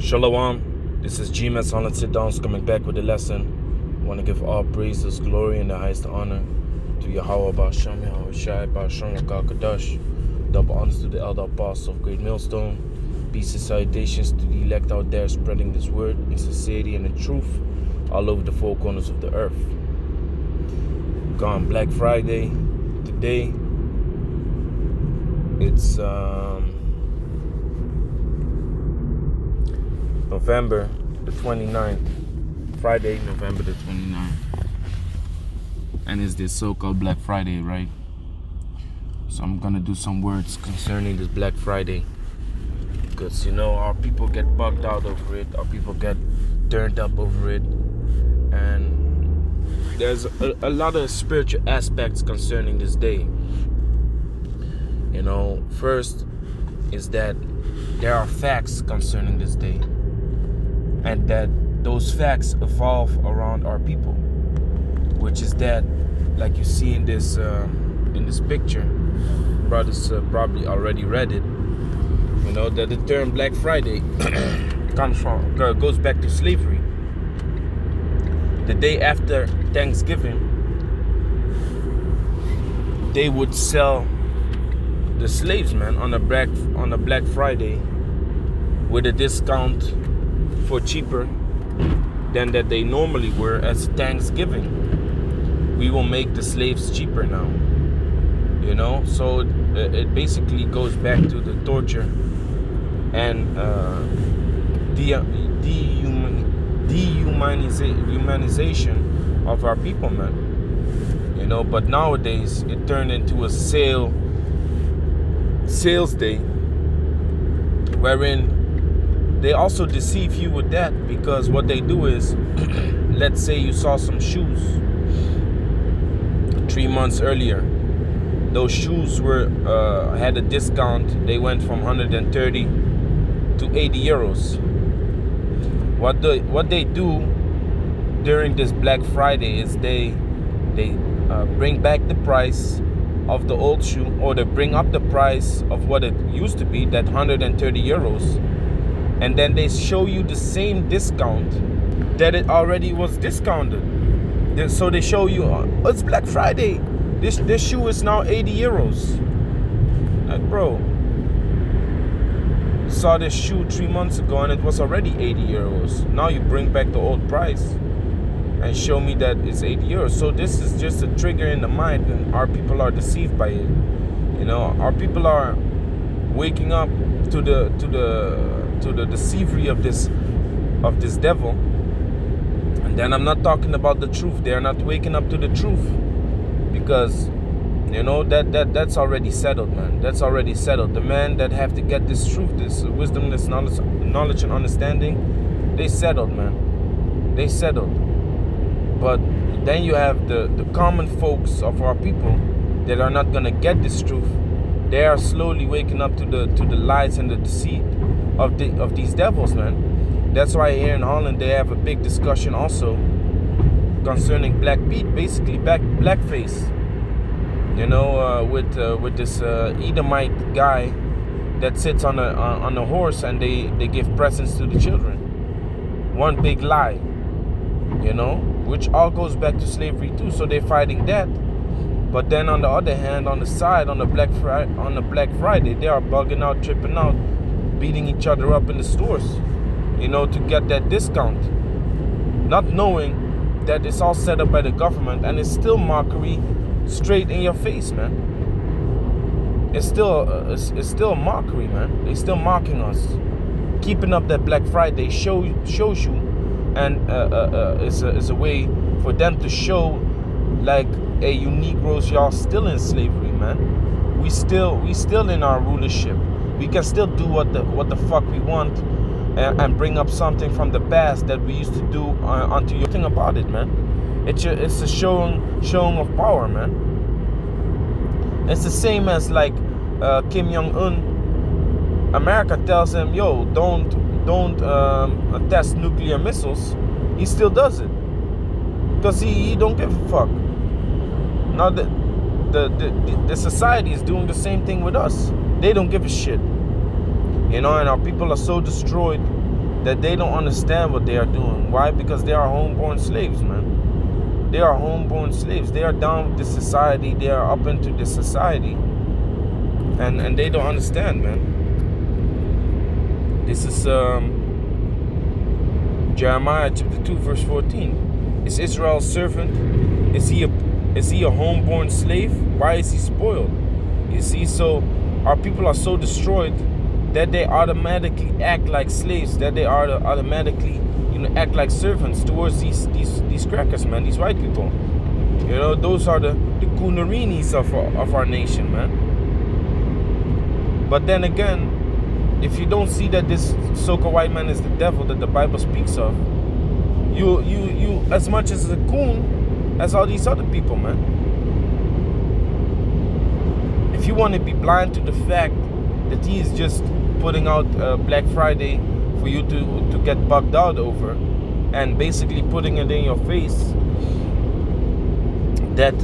Shalom, this is GMS Holland Sit Downs coming back with a lesson. I want to give all praises, glory, and the highest honor to Yahweh Ba'Shem, Yahweh Shai, Ba'Shem, Kadash. Double honors to the elder apostles of Great Millstone. Peace and salutations to the elect out there spreading this word in sincerity and in truth all over the four corners of the earth. Gone Black Friday today. It's November the 29th, Friday, November the 29th. And it's this so-called Black Friday, right? So I'm gonna do some words concerning this Black Friday. Because, our people get bugged out over it, our people get turned up over it. And there's a lot of spiritual aspects concerning this day. First is that there are facts concerning this day. And that those facts evolve around our people, which is that, like you see in this picture, brothers probably already read it. That the term Black Friday goes back to slavery. The day after Thanksgiving, they would sell the slaves, man, on a Black Friday with a discount for cheaper than that they normally were as Thanksgiving. We will make the slaves cheaper now. So it basically goes back to the torture and dehumanization of our people, man. But nowadays it turned into a sales day, wherein they also deceive you with that, because what they do is, let's say you saw some shoes 3 months earlier. Those shoes had a discount. They went from 130 to 80 euros. What they do during this Black Friday is they bring back the price of the old shoe, or they bring up the price of what it used to be, that 130 euros. And then they show you the same discount that it already was discounted. So they show you, it's Black Friday. This shoe is now 80 euros. Like, bro, saw this shoe 3 months ago and it was already 80 euros. Now you bring back the old price and show me that it's 80 euros. So this is just a trigger in the mind, and our people are deceived by it. Our people are waking up to the deceivery of this devil. And then I'm not talking about the truth. They are not waking up to the truth, because that's already settled, man. That's already settled. The man that have to get this truth, this wisdom, this knowledge and understanding, they settled, man. They settled. But then you have the common folks of our people that are not gonna get this truth. They are slowly waking up to the lies and the deceit of these devils, man. That's why here in Holland they have a big discussion also concerning Black Pete, basically blackface. With this Edomite guy that sits on a horse, and they give presents to the children. One big lie, which all goes back to slavery too. So they're fighting that. But then on the other hand, on the side, on the Black Friday, they are bugging out, tripping out, beating each other up in the stores, to get that discount, not knowing that it's all set up by the government, and it's still mockery straight in your face, man. It's still mockery, man. They still mocking us. Keeping up that Black Friday shows you, and it's a way for them to show, like, hey, you Negroes, y'all still in slavery, man. We still in our rulership. We can still do what the fuck we want, and bring up something from the past that we used to do until you think about it, man. It's a showing of power, man. It's the same as like Kim Jong-un. America tells him, yo, don't test nuclear missiles. He still does it because he don't give a fuck. Now the society is doing the same thing with us. They don't give a shit. And our people are so destroyed that they don't understand what they are doing. Why? Because they are homeborn slaves, man. They are homeborn slaves. They are down with the society. They are up into the society. And they don't understand, man. This is Jeremiah chapter 2, verse 14. Is Israel a servant? Is he a homeborn slave? Why is he spoiled? You see, so our people are so destroyed that they automatically act like slaves, that they are automatically, act like servants towards these crackers, man, these white people. Those are the Kunarinis of our nation, man. But then again, if you don't see that this so-called white man is the devil that the Bible speaks of, you as much as a coon as all these other people, man. If you want to be blind to the fact that he is just putting out Black Friday for you to get bugged out over, and basically putting it in your face that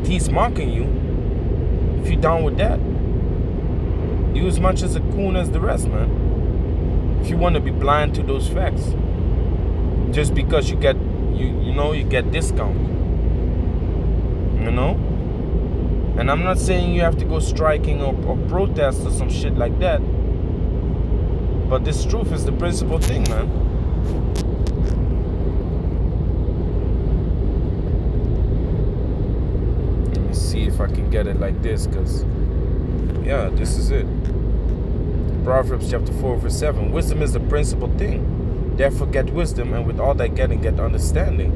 he's mocking you, if you're down with that, you as much as a coon as the rest, man. If you want to be blind to those facts, just because you get you get discount, and I'm not saying you have to go striking or protest or some shit like that, but this truth is the principal thing, man. Let me see if I can get it like this, because yeah, this is it. Proverbs chapter 4, verse 7. Wisdom is the principal thing. Therefore get wisdom, and with all that getting, get understanding.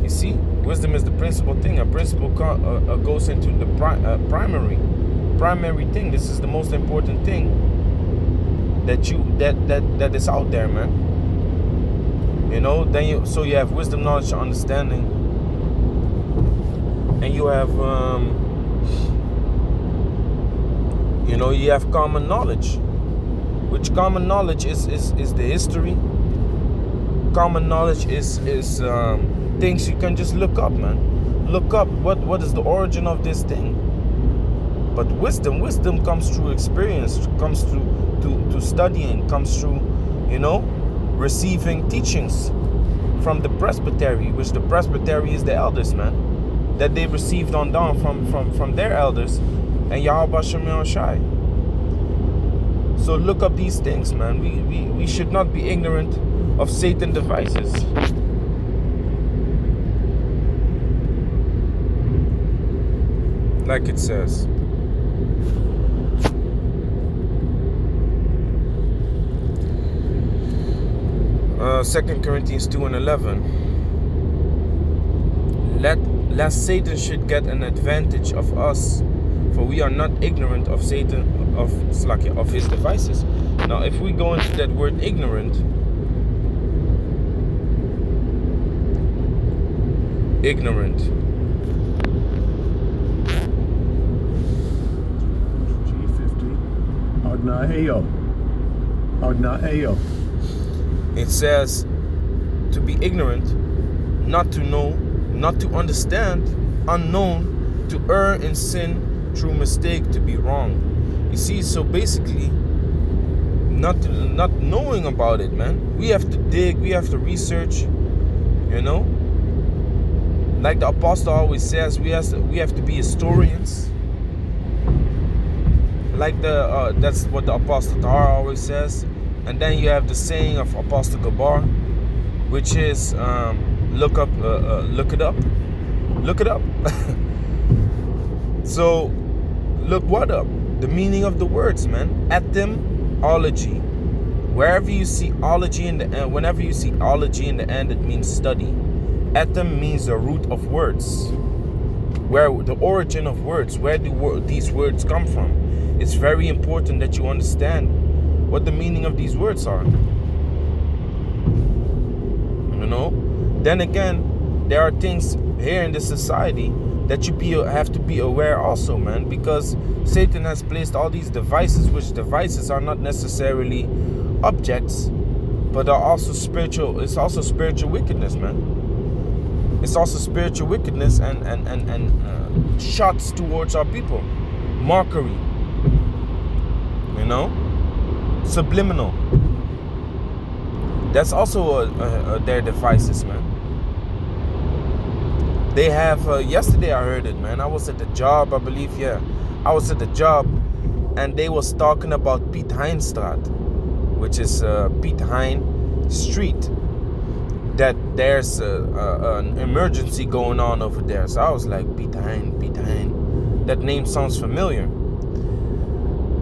You see, wisdom is the principal thing. A principle goes into the primary thing. This is the most important thing that is out there, man. So you have wisdom, knowledge, understanding, and you have you have common knowledge, which common knowledge is the history. Common knowledge is things you can just look up, man. Look up what is the origin of this thing. But wisdom comes through experience, comes through to studying, comes through receiving teachings from the presbytery, which the presbytery is the elders, man, that they received on down from their elders and Yahweh Shem Yahushai. So look up these things, man. We should not be ignorant of Satan's devices. Like it says. Second Corinthians 2 and 11. Lest Satan should get an advantage of us, for we are not ignorant of Satan, of his devices. Now, if we go into that word ignorant, it says to be ignorant, not to know, not to understand, unknown, to err in sin, through mistake, to be wrong. You see, so basically, not knowing about it, man. We have to dig, we have to research, Like the apostle always says, we have to be historians. Like that's what the apostle Tahar always says. And then you have the saying of Apostle Gabar, which is look it up. So look what up? The meaning of the words, man. Etymology. Wherever you see ology in the end, whenever you see ology in the end, it means study. Etym means the root of words, where the origin of words, where do these words come from. It's very important that you understand what the meaning of these words are. Then again, there are things here in this society that you have to be aware also, man, because Satan has placed all these devices, which devices are not necessarily objects, but are also spiritual. It's also spiritual wickedness, man. It's also spiritual wickedness and shots towards our people, mockery. subliminal. That's also their devices, man. They have, yesterday I heard it, man. I was at the job, I believe, yeah. I was at the job, and they was talking about Piet Heinstraat, which is Piet Hein Street, that there's an emergency going on over there. So I was like, Piet Hein, Piet Hein. That name sounds familiar.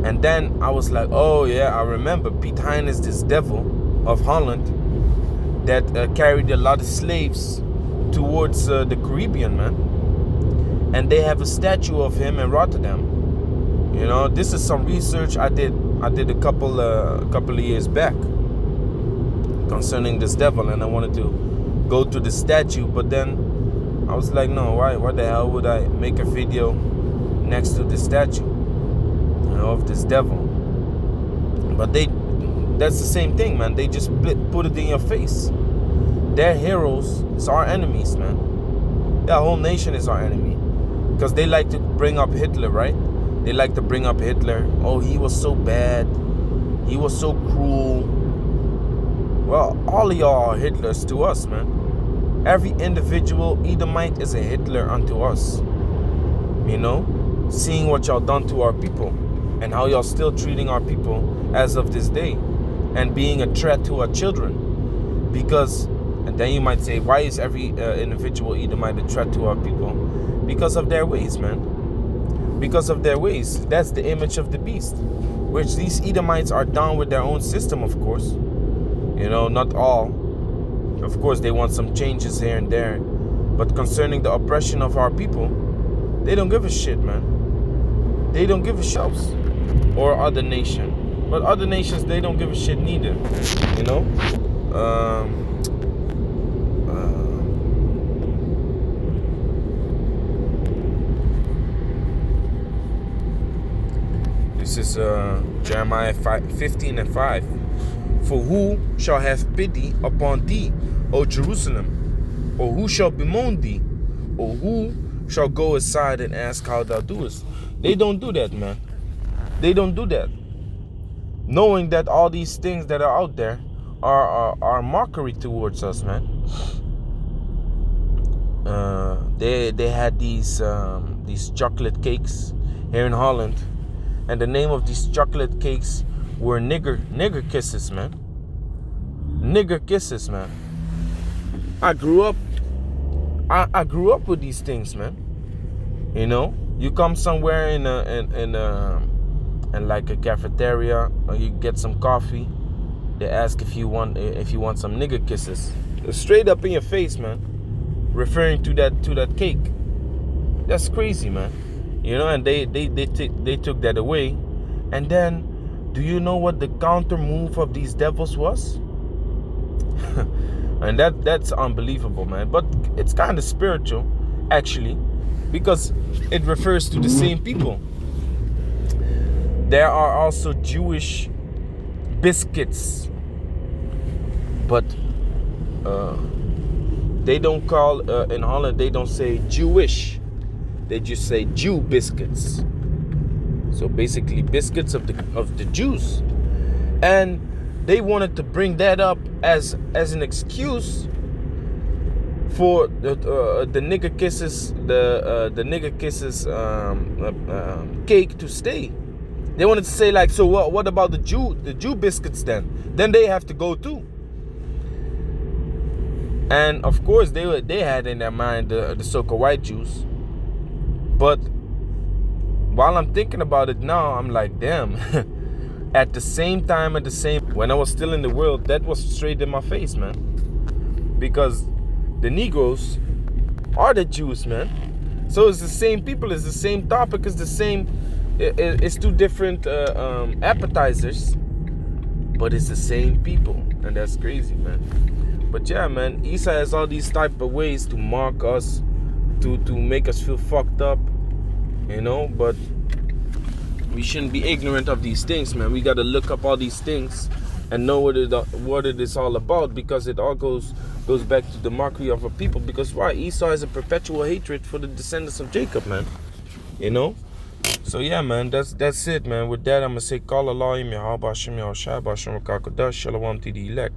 And then I was like, oh yeah, I remember. Piet Hein is this devil of Holland that carried a lot of slaves towards the Caribbean, man. And they have a statue of him in Rotterdam. You know, this is some research I did a couple of years back concerning this devil, and I wanted to go to the statue, but then I was like, no, why the hell would I make a video next to the statue, you know, of this devil? But that's the same thing, man. They just put it in your face. Their heroes is our enemies, man. Their whole nation is our enemy. Because they like to bring up Hitler, right? They like to bring up Hitler. Oh, he was so bad. He was so cruel. Well, all of y'all are Hitlers to us, man. Every individual Edomite is a Hitler unto us. You know? Seeing what y'all done to our people. And how y'all still treating our people as of this day. And being a threat to our children. Because... And then you might say, why is every individual Edomite a threat to our people? Because of their ways, man. Because of their ways. That's the image of the beast. Which these Edomites are down with their own system, of course. You know, not all. Of course, they want some changes here and there. But concerning the oppression of our people, they don't give a shit, man. They don't give a shit. Or other nation. But other nations, they don't give a shit neither. You know? This is Jeremiah 15:5. For who shall have pity upon thee, O Jerusalem? Or who shall bemoan thee? Or who shall go aside and ask how thou doest? They don't do that, man. They don't do that. Knowing that all these things that are out there are mockery towards us, man. They had these chocolate cakes here in Holland. And the name of these chocolate cakes were nigger kisses, man. Nigger kisses, man. I grew up with these things, man. You know, you come somewhere in like a cafeteria, or you get some coffee. They ask if you want some nigger kisses, straight up in your face, man. Referring to that cake. That's crazy, man. You know, and they took that away. And then, do you know what the counter move of these devils was? And that's unbelievable, man. But it's kind of spiritual, actually, because it refers to the same people. There are also Jewish biscuits, but they don't call in Holland. They don't say Jewish. They just say Jew biscuits. So basically biscuits of the Jews. And they wanted to bring that up as an excuse for the nigger kisses, the nigger kisses cake to stay. They wanted to say like, so what about the Jew biscuits then? Then they have to go too. And of course they had in their mind the so-called white Jews. But while I'm thinking about it now, I'm like, damn. At the same time, when I was still in the world, that was straight in my face, man. Because the Negroes are the Jews, man. So it's the same people, it's the same topic, it's the same. It's two different appetizers, but it's the same people, and that's crazy, man. But yeah, man, Esau has all these type of ways to mock us, to make us feel fucked up, you know. But we shouldn't be ignorant of these things, man. We got to look up all these things and know what it is all about, because it all goes back to the mockery of a people. Because why? Esau has a perpetual hatred for the descendants of Jacob, man. You know, So yeah, man, that's it, man. With that, I'm gonna say, call Allah, Yahweh Bashem, Yahushua, Bashem, Rakakodash, Shalom to the elect.